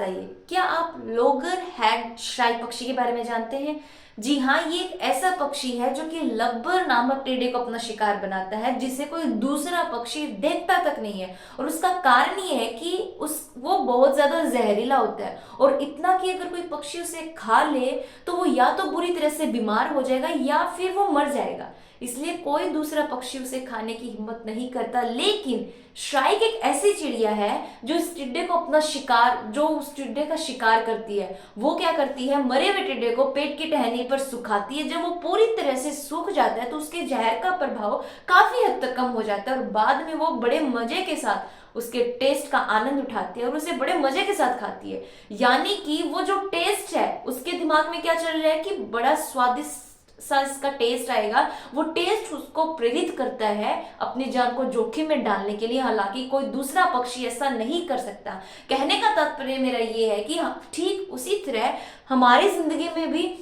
बताइए, क्या आप लोगर हैग श्राइक पक्षी के बारे में जानते हैं? जी हाँ, ये एक ऐसा पक्षी है जो कि लब्बर नामक टिड्डे को अपना शिकार बनाता है, जिसे कोई दूसरा पक्षी देखता तक नहीं है। और उसका कारण ये है कि उस वो बहुत ज्यादा जहरीला होता है, और इतना कि अगर कोई पक्षी उसे खा ले तो वो या तो बुरी तरह से बीमार हो जाएगा या फिर वो मर जाएगा। इसलिए कोई दूसरा पक्षी उसे खाने की हिम्मत नहीं करता। लेकिन श्राइक एक ऐसी चिड़िया है जो इस टिड्डे को अपना शिकार, जो उस टिड्डे का शिकार करती है। वो क्या करती है, मरे हुए टिड्डे को पेट की टहनी पर सुखाती है। जब वो पूरी तरह से सूख जाता है तो उसके जहर का प्रभाव काफी हद तक कम हो जाता है, और बाद में वो बड़े मजे के साथ उसके टेस्ट का आनंद उठाती है और उसे बड़े मजे के साथ खाती है। यानी कि वो जो टेस्ट है, उसके दिमाग में क्या चल रहा है कि बड़ा स्वादिष्ट सा इसका टेस्ट आएगा। वो टेस्ट उसको प्रेरित करता है अपनी जान को जोखिम में डालने के लिए। हालांकि कोई दूसरा पक्षी ऐसा नहीं कर सकता। कहने का तात्पर्य मेरा ये है कि ठीक उसी तरह हमारी जिंदगी में भी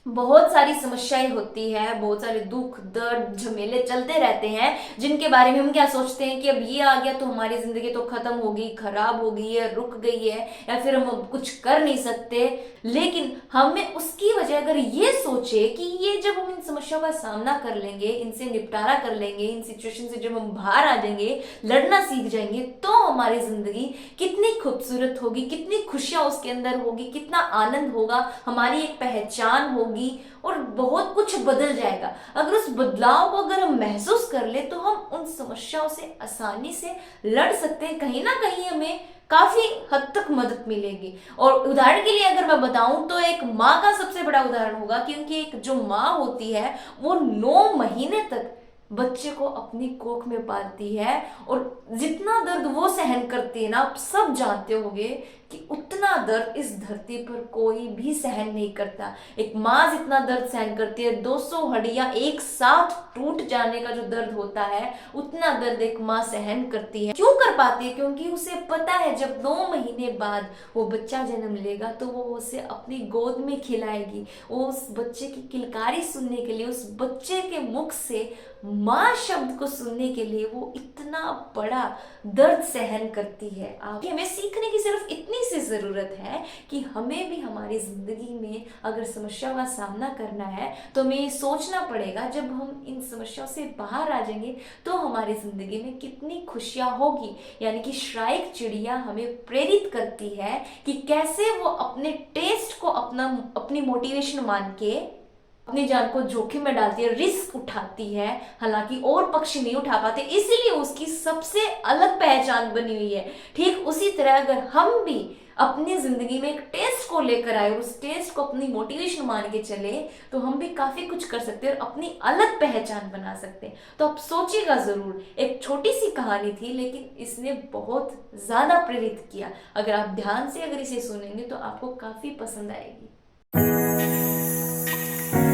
बहुत सारी समस्याएं होती है, बहुत सारे दुख दर्द झमेले चलते रहते हैं, जिनके बारे में हम क्या सोचते हैं कि अब ये आ गया तो हमारी जिंदगी तो खत्म होगी, खराब हो गई है, रुक गई है, या फिर हम अब कुछ कर नहीं सकते। लेकिन हमें उसकी वजह अगर ये सोचे कि ये जब हम इन समस्याओं का सामना कर लेंगे, इनसे निपटारा कर लेंगे, इन सिचुएशन से जब हम बाहर आ जाएंगे, लड़ना सीख जाएंगे, तो हमारी जिंदगी कितनी खूबसूरत होगी, कितनी खुशियां उसके अंदर होगी, कितना आनंद होगा, हमारी एक पहचान होगी और बहुत कुछ बदल जाएगा। अगर उस बदलाव को अगर हम महसूस कर ले तो हम उन समस्याओं से आसानी से लड़ सकते हैं। कहीं ना कहीं हमें काफी हद तक मदद मिलेगी। और उदाहरण के लिए अगर मैं बताऊं तो एक माँ का सबसे बड़ा उदाहरण होगा, क्योंकि एक जो माँ होती है वो 9 महीने तक बच्चे को अपनी कोख में पालती है, और जितना दर्द वो सहन करती है ना, आप सब जानते होंगे कि उतना दर्द इस धरती पर कोई भी सहन नहीं करता। एक माँ जितना दर्द सहन करती है, 200 हड्डियां एक साथ टूट जाने का जो दर्द होता है, उतना दर्द एक माँ सहन करती है। क्यों कर पाती है? क्योंकि उसे पता है जब 9 महीने बाद वो बच्चा जन्म लेगा तो वो उसे अपनी गोद में खिलाएगी। वो उस बच्चे की किलकारी सुनने के लिए, उस बच्चे के मुख से माँ शब्द को सुनने के लिए वो इतना बड़ा दर्द सहन करती है। आप हमें सीखने की सिर्फ इतनी सी जरूरत है कि हमें भी हमारी जिंदगी में अगर समस्याओं का सामना करना है तो हमें ये सोचना पड़ेगा, जब हम इन समस्याओं से बाहर आ जाएंगे तो हमारी जिंदगी में कितनी खुशियां होगी। यानी कि श्राइक चिड़िया हमें प्रेरित करती है कि कैसे वो अपने टेस्ट को अपनी मोटिवेशन मान के अपनी जान को जोखिम में डालती है, रिस्क उठाती है। हालांकि और पक्षी नहीं उठा पाते, इसीलिए उसकी सबसे अलग पहचान बनी हुई है। ठीक उसी तरह अगर हम भी अपनी जिंदगी में एक टेस्ट को लेकर आए और उस टेस्ट को अपनी मोटिवेशन मान के चले तो हम भी काफी कुछ कर सकते हैं और अपनी अलग पहचान बना सकते हैं। तो आप सोचिएगा जरूर। एक छोटी सी कहानी थी लेकिन इसने बहुत ज्यादा प्रेरित किया। अगर आप ध्यान से अगर इसे सुनेंगे तो आपको काफी पसंद आएगी।